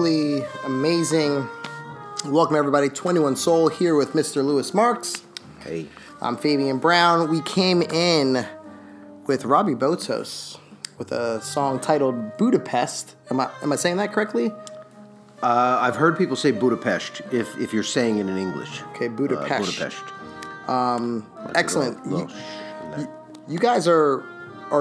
simply amazing. Welcome everybody, 21 Soul here with Mr. Lewis Marks. Hey. I'm Fabian Brown. We came in with Robi Botos with a song titled Budapest. Am I saying that correctly? I've heard people say Budapest if you're saying it in English. Okay, Budapest. Excellent. You guys are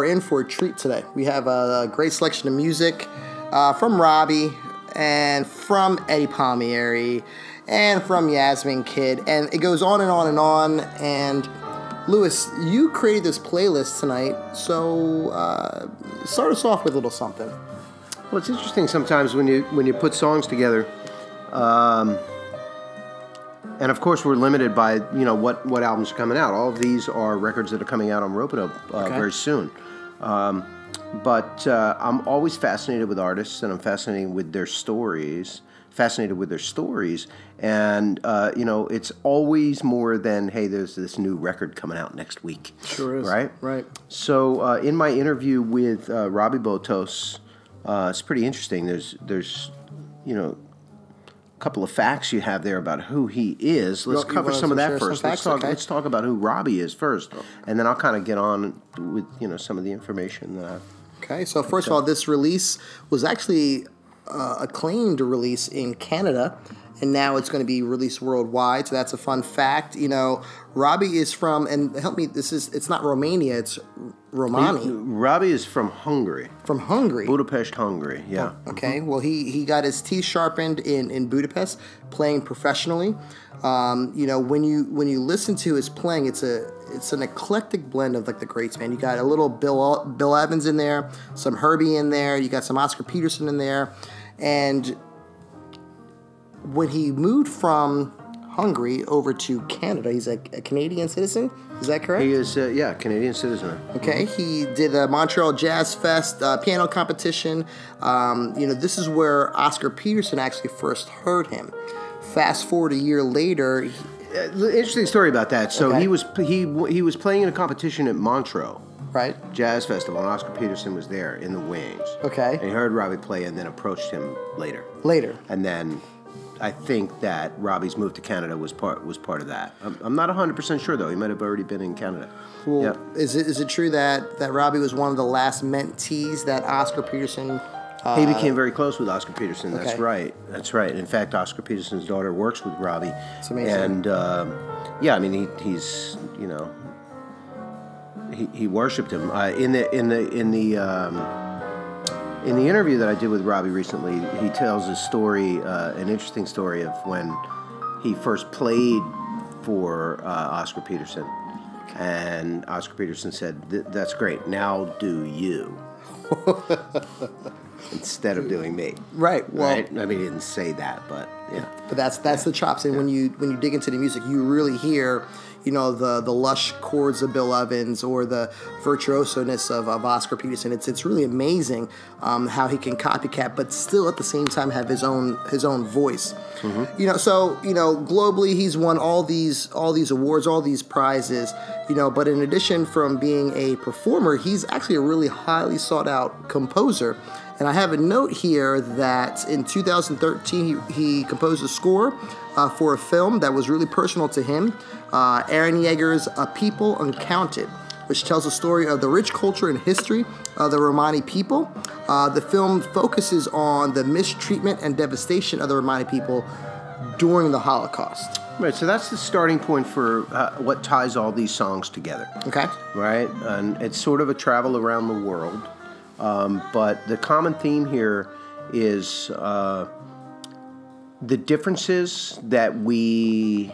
in for a treat today. We have a great selection of music from Robi and from Eddie Palmieri and from Yasmine Kyd, and it goes on and on and on. And Lewis, you created this playlist tonight, so start us off with a little something. Well, it's interesting sometimes when you put songs together, and of course we're limited by what albums are coming out. All of these are records that are coming out on Ropeadope very soon. But I'm always fascinated with artists, and I'm fascinated with their stories. And it's always more than, hey, there's this new record coming out next week. Sure is. Right. So in my interview with Robi Botos, it's pretty interesting. There's a couple of facts you have there about who he is. Let's cover some of that first. Let's talk about who Robi is first, and then I'll kind of get on with some of the information that I've. Okay, so first of all, this release was actually acclaimed release in Canada, and now it's going to be released worldwide. So that's a fun fact. Robi is from, and help me, it's not Romania, it's Romani. Robi is from Hungary. From Hungary? Budapest, Hungary, yeah. Oh, okay, well, he got his teeth sharpened in Budapest, playing professionally. When you listen to his playing, it's an eclectic blend of like the greats, man. You got a little Bill Evans in there, some Herbie in there, you got some Oscar Peterson in there, and when he moved from Hungary over to Canada, he's a Canadian citizen. Is that correct? He is, Canadian citizen. Okay, he did the Montreal Jazz Fest piano competition. This is where Oscar Peterson actually first heard him. Fast forward a year later. Interesting story about that. So okay. he was playing in a competition at Montreux. Right. Jazz Festival, and Oscar Peterson was there in the wings. Okay. And he heard Robi play and then approached him later. And then I think that Robi's move to Canada was part of that. I'm not 100% sure, though. He might have already been in Canada. Well, yeah. Is it true that Robi was one of the last mentees that Oscar Peterson... he became very close with Oscar Peterson. Okay. That's right. In fact, Oscar Peterson's daughter works with Robi. It's amazing. And he's he worshipped him. In the interview that I did with Robi recently, he tells a story, an interesting story of when he first played for Oscar Peterson, and Oscar Peterson said, "That's great. Now do you." Instead of doing me, right? Well, right? I mean, he didn't say that, but yeah. But that's the chops, and when you dig into the music, you really hear, the lush chords of Bill Evans or the virtuoso-ness of Oscar Peterson. It's really amazing how he can copycat, but still at the same time have his own voice. Mm-hmm. So globally he's won all these awards, all these prizes. But in addition from being a performer, he's actually a really highly sought out composer. And I have a note here that in 2013 he composed a score for a film that was really personal to him, Aaron Yeager's A People Uncounted, which tells the story of the rich culture and history of the Romani people. The film focuses on the mistreatment and devastation of the Romani people during the Holocaust. Right, so that's the starting point for what ties all these songs together. Okay. Right, and it's sort of a travel around the world. But the common theme here is the differences that we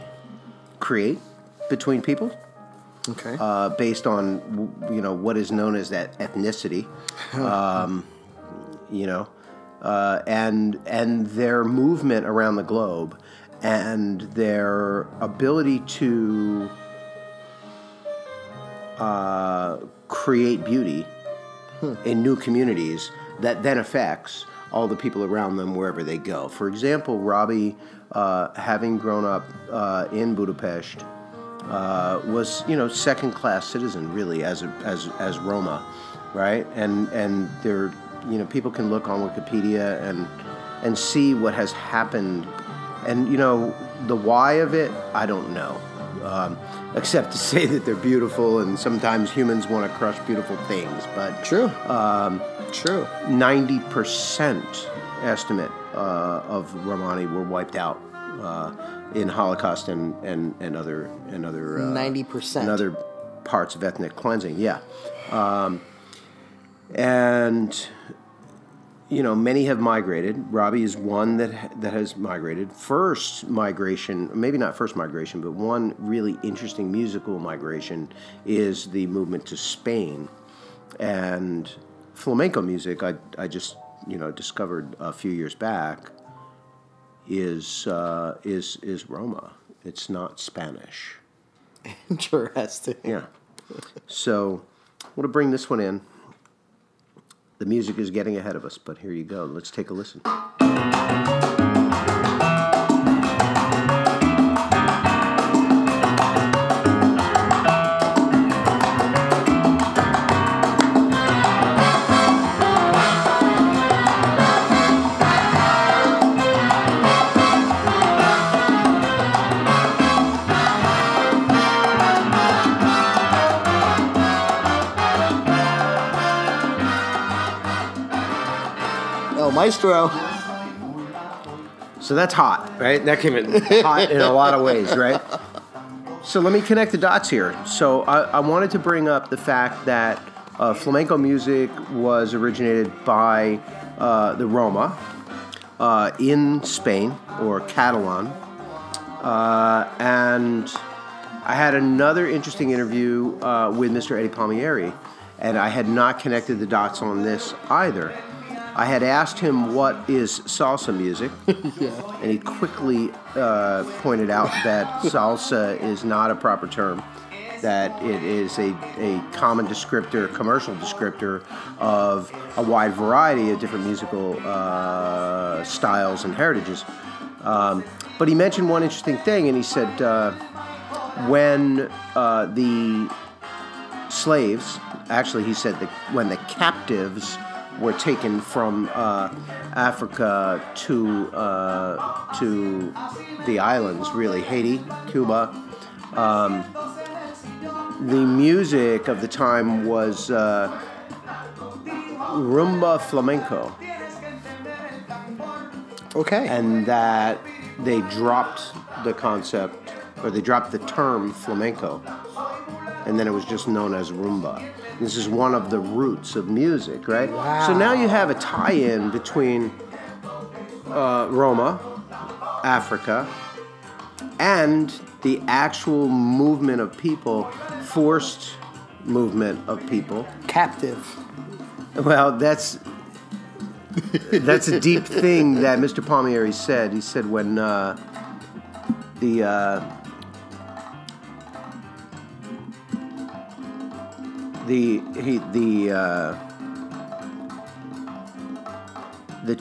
create between people. Okay. Based on what is known as that ethnicity, and their movement around the globe, and their ability to create beauty in new communities that then affects all the people around them wherever they go. For example, Robi, having grown up in Budapest, was second-class citizen really as Roma, right? And there, people can look on Wikipedia and and see what has happened. And, the why of it, I don't know. Except to say that they're beautiful, and sometimes humans want to crush beautiful things. But True. 90% estimate of Romani were wiped out in Holocaust and other 90% and other parts of ethnic cleansing. Yeah, and many have migrated. Robi is one that has migrated. First migration, maybe not first migration, but one really interesting musical migration is the movement to Spain. And flamenco music, I just discovered a few years back, is Roma. It's not Spanish. Interesting. Yeah. So I want to bring this one in. The music is getting ahead of us, but here you go. Let's take a listen. Maestro. So that's hot, right? That came in hot in a lot of ways, right? So let me connect the dots here. So I wanted to bring up the fact that flamenco music was originated by the Roma in Spain, or Catalan. And I had another interesting interview with Mr. Eddie Palmieri, and I had not connected the dots on this either. I had asked him what is salsa music, and he quickly pointed out that salsa is not a proper term, that it is a common descriptor, commercial descriptor of a wide variety of different musical styles and heritages. But he mentioned one interesting thing, and he said when the slaves, actually he said that when the captives were taken from Africa to the islands, really, Haiti, Cuba. The music of the time was Rhumba flamenco. Okay. And that they dropped the concept, or they dropped the term flamenco, and then it was just known as Rhumba. This is one of the roots of music, right? Wow. So now you have a tie-in between Roma, Africa, and the actual movement of people, forced movement of people. Captive. Well, that's a deep thing that Mr. Palmieri said. He said when the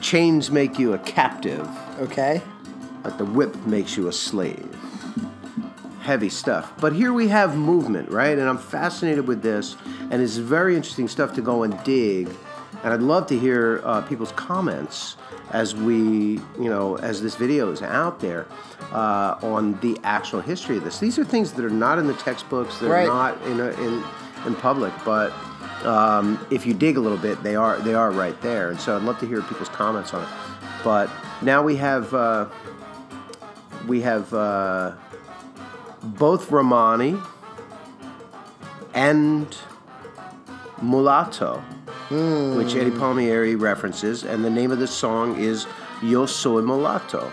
chains make you a captive. Okay. But the whip makes you a slave. Heavy stuff. But here we have movement, right? And I'm fascinated with this, and it's very interesting stuff to go and dig. And I'd love to hear people's comments as as this video is out there on the actual history of this. These are things that are not in the textbooks. They're not in public, but if you dig a little bit, they are right there. And so I'd love to hear people's comments on it. But now we have both Romani and Mulato, which Eddie Palmieri references, and the name of the song is Yo Soy Mulato.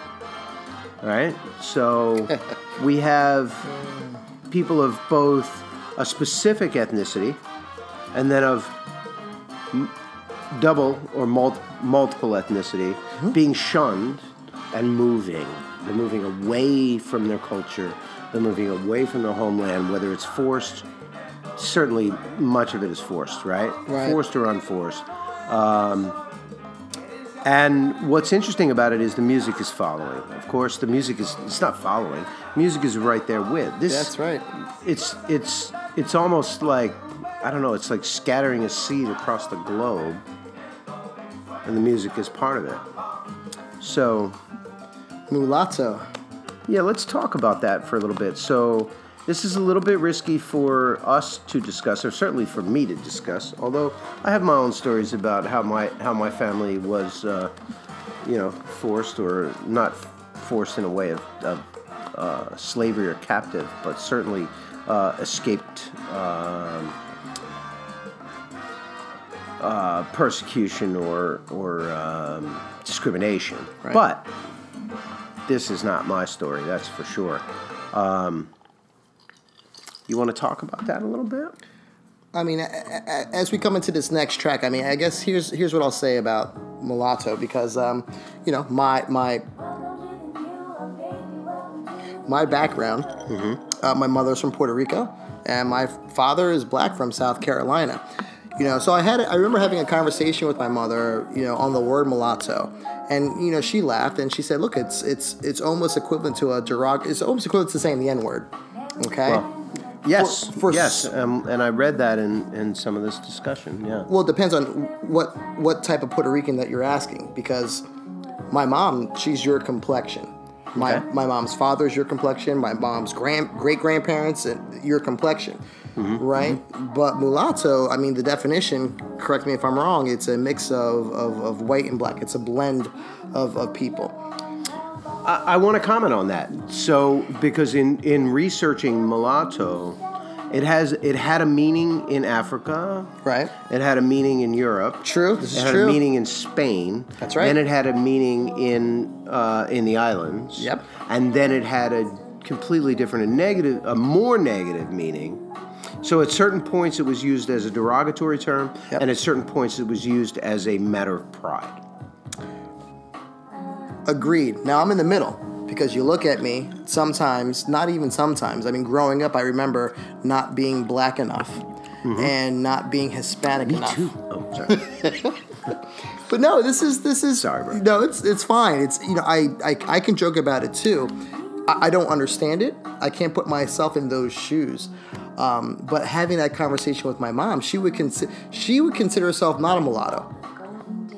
Right? So we have people of both a specific ethnicity and then of double or multiple ethnicity being shunned and moving. They're moving away from their culture. They're moving away from their homeland, whether it's forced. Certainly, much of it is forced, right? Forced or unforced. And what's interesting about it is the music is following. Of course, the music it's not following. Music is right there with. That's right. It's almost like, I don't know, it's like scattering a seed across the globe, and the music is part of it. So, Mulato. Yeah, let's talk about that for a little bit. So, this is a little bit risky for us to discuss, or certainly for me to discuss. Although I have my own stories about how my family was, forced or not forced in a way of slavery or captive, but certainly escaped persecution or discrimination. Right. But this is not my story, that's for sure. You want to talk about that a little bit? I mean, as we come into this next track, I mean, I guess here's what I'll say about Mulato, because my background, my mother's from Puerto Rico, and my father is black from South Carolina. So I remember having a conversation with my mother, on the word mulatto, and she laughed and she said, "Look, it's almost equivalent to a it's almost equivalent to saying the N-word." Okay. Well, yes. Yes. And I read that in some of this discussion. Yeah. Well, it depends on what type of Puerto Rican that you're asking, because my mom, she's your complexion. My mom's father's your complexion. My mom's great grandparents, your complexion. Right? But mulatto, I mean, the definition, correct me if I'm wrong, it's a mix of white and black. It's a blend of people. I want to comment on that. So, because in researching mulatto, it had a meaning in Africa. Right. It had a meaning in Europe. True. This is true. It had a meaning in Spain. That's right. Then it had a meaning in the islands. Yep. And then it had a completely different, a more negative meaning. So at certain points it was used as a derogatory term, and at certain points it was used as a matter of pride. Agreed. Now I'm in the middle, because you look at me sometimes, not even sometimes. I mean, growing up, I remember not being black enough and not being Hispanic enough. Me too. Oh, sorry. But no, this is. Sorry, bro. No, it's fine. It's I can joke about it too. I don't understand it. I can't put myself in those shoes. But having that conversation with my mom, she would consider herself not a mulatto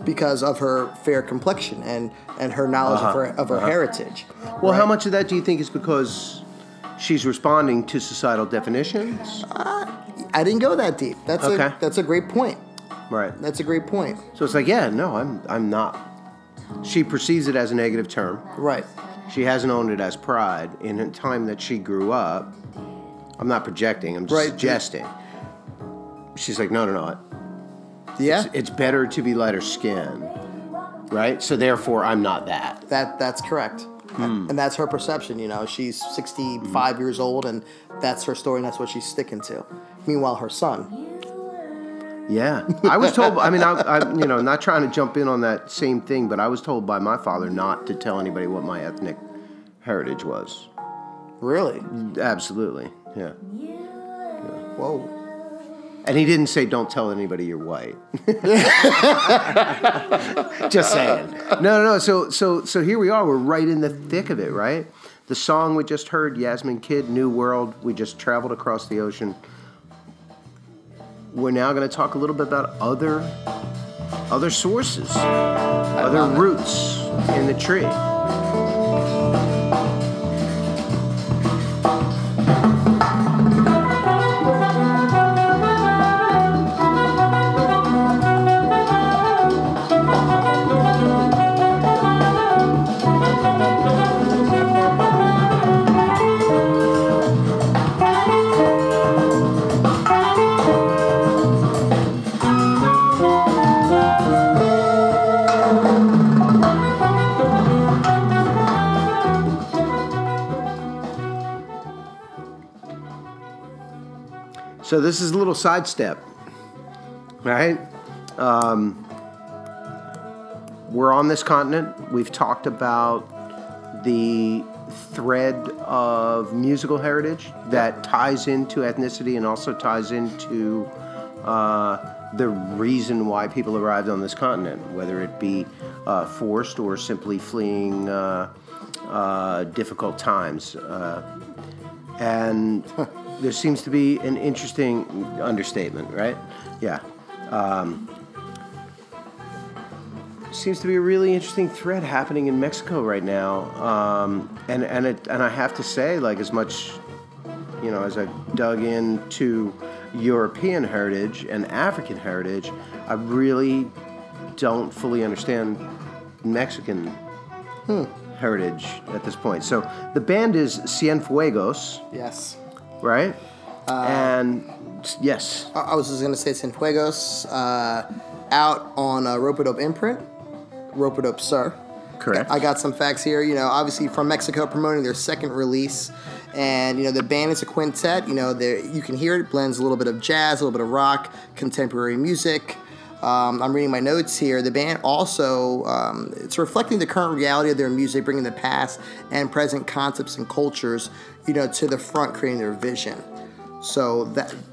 because of her fair complexion and her knowledge of her heritage. Well, right? How much of that do you think is because she's responding to societal definitions? I didn't go that deep. That's a great point. Right. That's a great point. So it's like, yeah, no, I'm not. She perceives it as a negative term. Right. She hasn't owned it as pride. In the time that she grew up, I'm not projecting, I'm just suggesting. She's like, no. Yeah. It's better to be lighter skinned, right? So therefore, I'm not that. That's correct. And that's her perception, She's 65 years old, and that's her story, and that's what she's sticking to. Meanwhile, her son. Yeah. I was told, I mean, I'm not trying to jump in on that same thing, but I was told by my father not to tell anybody what my ethnic heritage was. Really? Absolutely. Yeah. Whoa. And he didn't say, don't tell anybody you're white. Just saying. No. So here we are. We're right in the thick of it, right? The song we just heard, Yasmine Kyd, New World. We just traveled across the ocean. We're now going to talk a little bit about other sources, other roots in the tree. So this is a little sidestep, right? We're on this continent. We've talked about the thread of musical heritage that ties into ethnicity and also ties into the reason why people arrived on this continent, whether it be forced or simply fleeing difficult times. And there seems to be an interesting understatement, right? Yeah. seems to be a really interesting thread happening in Mexico right now, and I have to say, like, as much, you know, as I've dug into European heritage and African heritage, I really don't fully understand Mexican heritage at this point. So the band is Cienfuegos. Yes. Right? And yes. I was just going to say Cienfuegos, out on a Ropeadope imprint. Ropeadope, sir. Correct. I got some facts here. You know, obviously from Mexico, promoting their second release. And, you know, the band is a quintet. You know, you can hear it blends a little bit of jazz, a little bit of rock, contemporary music. I'm reading my notes here. The band also, it's reflecting the current reality of their music, bringing the past and present concepts and cultures, you know, to the front, creating their vision. So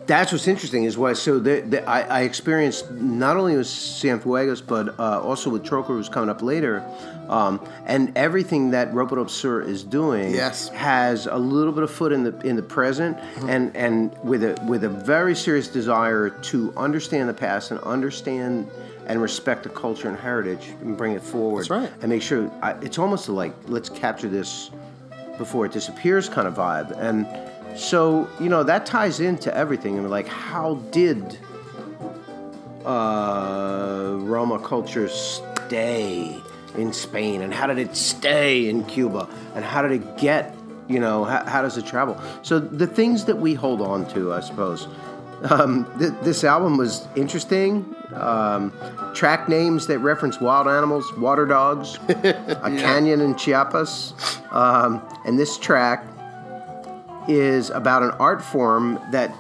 that's what's interesting is why. So I experienced not only with Cienfuegos, but also with Troker, who's coming up later, and everything that Ropeadope Sur is doing has a little bit of foot in the present, and with a very serious desire to understand the past and understand and respect the culture and heritage and bring it forward. That's right. And make sure it's almost like let's capture this before it disappears kind of vibe. And so, you know, that ties into everything. And like, how did Roma culture stay in Spain? And how did it stay in Cuba? And how did it get, you know, how does it travel? So the things that we hold on to, I suppose. This album was interesting. Track names that reference wild animals, water dogs, a canyon in Chiapas. And this track is about an art form that,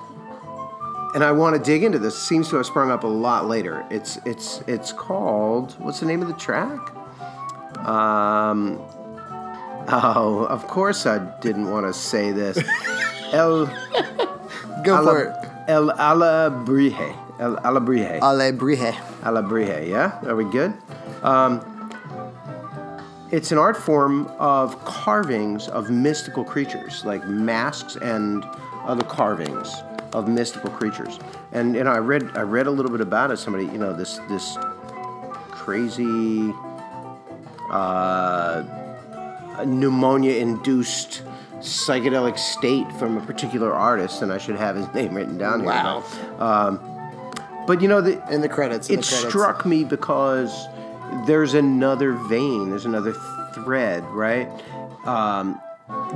and I want to dig into this, seems to have sprung up a lot later. It's called, what's the name of the track? Oh, of course I didn't want to say this. Go for it. El Alebrije. El Alebrije. Alebrije. Alebrije, yeah? Are we good? It's an art form of carvings of mystical creatures, like masks and other carvings of mystical creatures. And you know, I read a little bit about it. Somebody, you know, this crazy pneumonia-induced psychedelic state from a particular artist, and I should have his name written down here. Wow. But you know, in the credits. Struck me because there's another vein, there's another thread, right?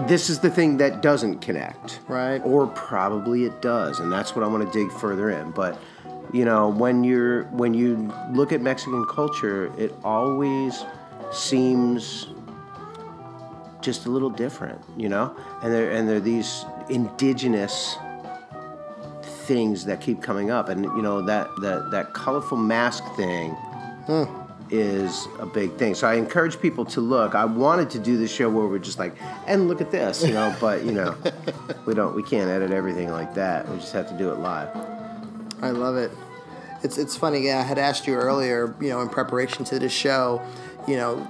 This is the thing that doesn't connect, right? Or probably it does, and that's what I want to dig further in. But you know, when you look at Mexican culture, it always seems just a little different, you know. And there are these indigenous things that keep coming up, and you know that colorful mask thing is a big thing. So I encourage people to look. I wanted to do the show where we're just like, and look at this, you know, but you know, we can't edit everything like that. We just have to do it live. I love it. It's funny. Yeah, I had asked you earlier, you know, in preparation to this show, you know,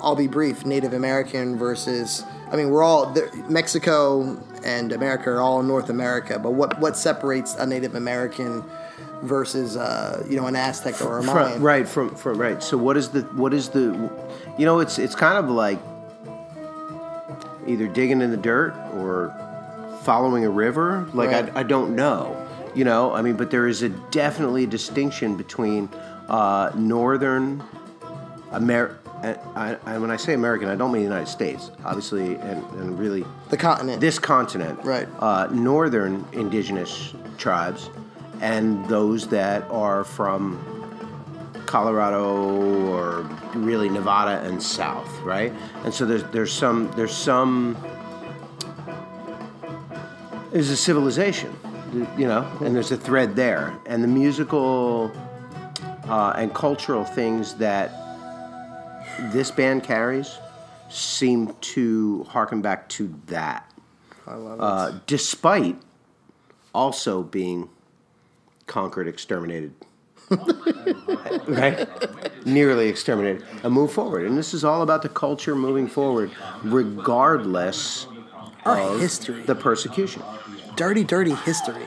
I'll be brief. Native American versus, I mean, we're all Mexico and America are all in North America, but what separates a Native American versus you know, an Aztec or a Mayan? Right. So what is the you know, it's kind of like either digging in the dirt or following a river. Like right. I don't know. You know, I mean, but there is definitely a distinction between Northern America. And when I say American, I don't mean the United States, obviously, and really the continent. This continent, right? Northern indigenous tribes, and those that are from Colorado or really Nevada and south, right? And so there's a civilization, you know, and there's a thread there, and the musical and cultural things that this band carries seem to harken back to that. I love it. Despite also being conquered, exterminated, right? Nearly exterminated, and move forward. And this is all about the culture moving forward, regardless of history, the persecution. Dirty, dirty history.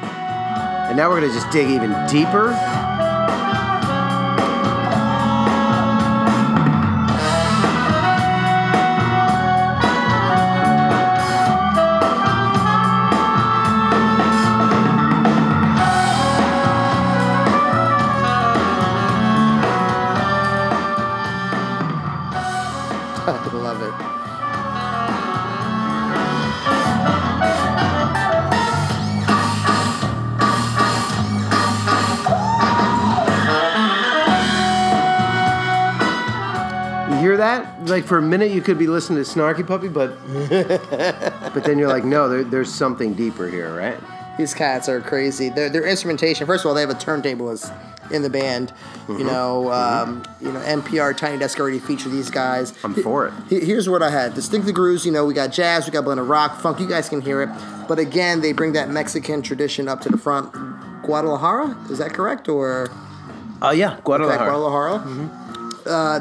And now we're going to just dig even deeper I love it. You hear that? Like for a minute you could be listening to Snarky Puppy, but then you're like, no, there's something deeper here, right? These cats are crazy. Their instrumentation. First of all, they have a turntablist in the band. Mm-hmm. NPR Tiny Desk already featured these guys. I'm for it. Here's what I had: distinctive grooves. We got jazz, we got a blend of rock, funk. You guys can hear it, but again, they bring that Mexican tradition up to the front. Guadalajara, is that correct or? Yeah, Guadalajara. Okay, Guadalajara. Mm-hmm.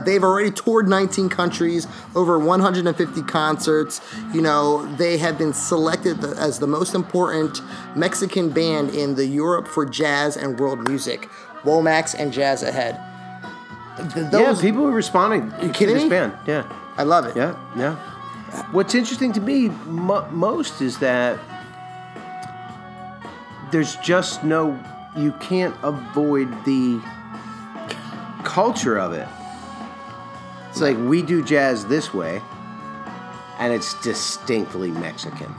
They've already toured 19 countries, over 150 concerts. They have been selected as the most important Mexican band in the Europe for jazz and world music. Womax and Jazz Ahead. People are responding to this band. Yeah. I love it. Yeah. What's interesting to me most is that there's just you can't avoid the culture of it. It's like we do jazz this way, and it's distinctly Mexican.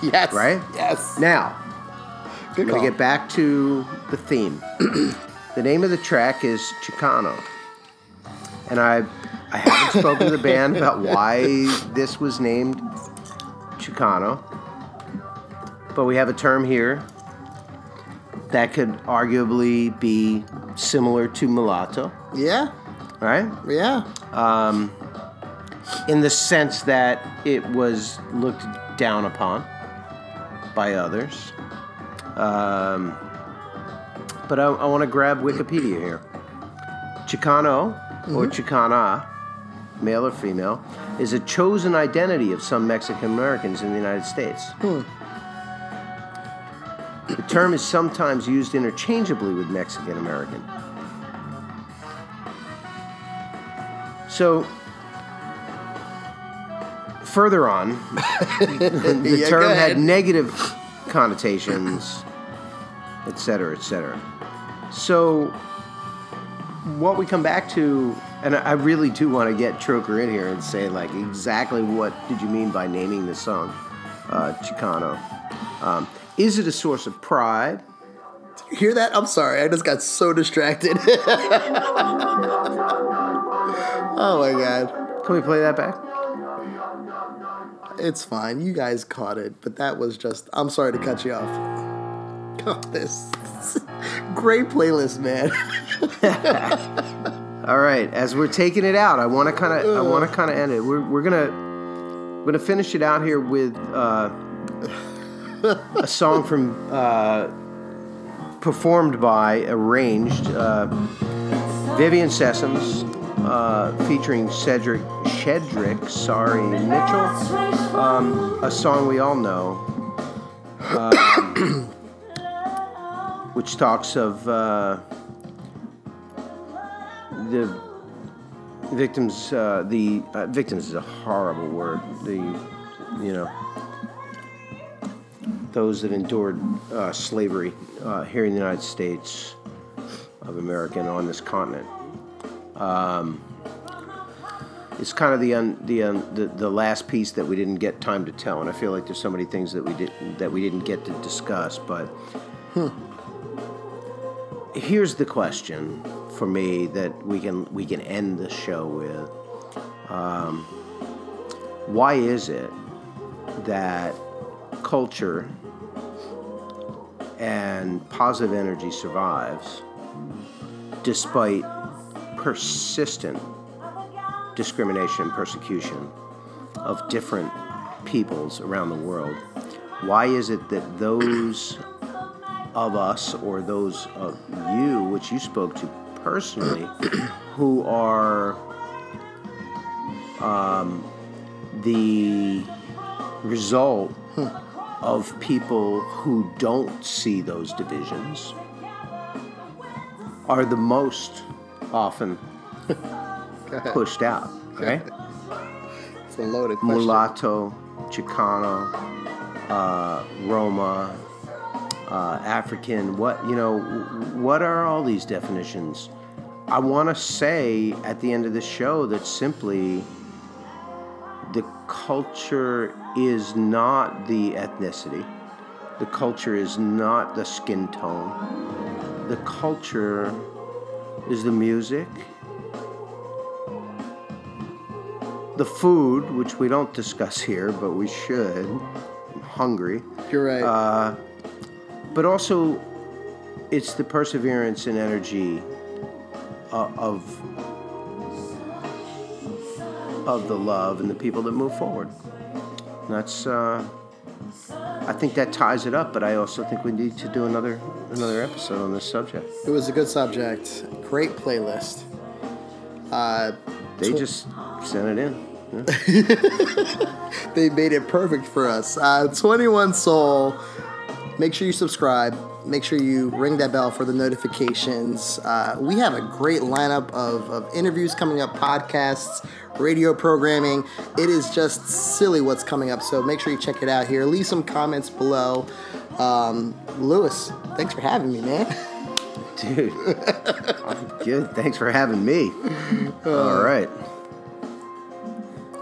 Yes. Right? Yes. Now, I'm going to get back to the theme. The name of the track is Chicano. And I haven't spoken to the band about why this was named Chicano. But we have a term here that could arguably be similar to mulatto. Yeah. Right? Yeah. In the sense that it was looked down upon by others. But I want to grab Wikipedia here. Chicano, or Chicana, male or female, is a chosen identity of some Mexican Americans in the United States. The term is sometimes used interchangeably with Mexican American. So, further on, the term had negative connotations, etc., etc. So, what we come back to, and I really do want to get Troker in here and say, like, exactly what did you mean by naming this song, Chicano? Is it a source of pride? Did you hear that? I'm sorry, I just got so distracted. Oh my God. Can we play that back? It's fine. You guys caught it, but that was just... I'm sorry to cut you off. Oh, this great playlist, man. All right, as we're taking it out, I want to kind of end it. We're gonna finish it out here with a song from performed by, arranged, Vivian Sessoms, featuring Shedrick, Mitchell, a song we all know, which talks of the victims. Victims is a horrible word. Those that endured slavery here in the United States of America and on this continent. It's kind of the last piece that we didn't get time to tell, and I feel like there's so many things that we didn't get to discuss. But here's the question for me that we can end the show with: why is it that culture and positive energy survives despite persistent discrimination and persecution of different peoples around the world? Why is it that those of us, or those of you, which you spoke to personally, who are the result of people who don't see those divisions, are the most often pushed out, right? It's a loaded question. Mulato, Chicano, Roma, African, what are all these definitions? I want to say at the end of the show that simply the culture is not the ethnicity. The culture is not the skin tone. The culture is the music, the food, which we don't discuss here, but we should. I'm hungry. You're right. But also, it's the perseverance and energy of the love and the people that move forward. And that's, I think that ties it up, but I also think we need to do another episode on this subject. It was a good subject. Great playlist. They just sent it in. Yeah. They made it perfect for us. 21 Soul. Make sure you subscribe. Make sure you ring that bell for the notifications. We have a great lineup of interviews coming up, podcasts, radio programming. It is just silly what's coming up, so make sure you check it out here. Leave some comments below. Lewis, thanks for having me, man. Dude, I'm good. Thanks for having me. All right.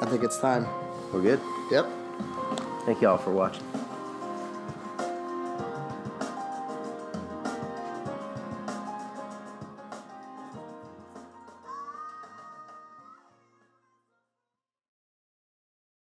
I think it's time. We're good? Yep. Thank you all for watching.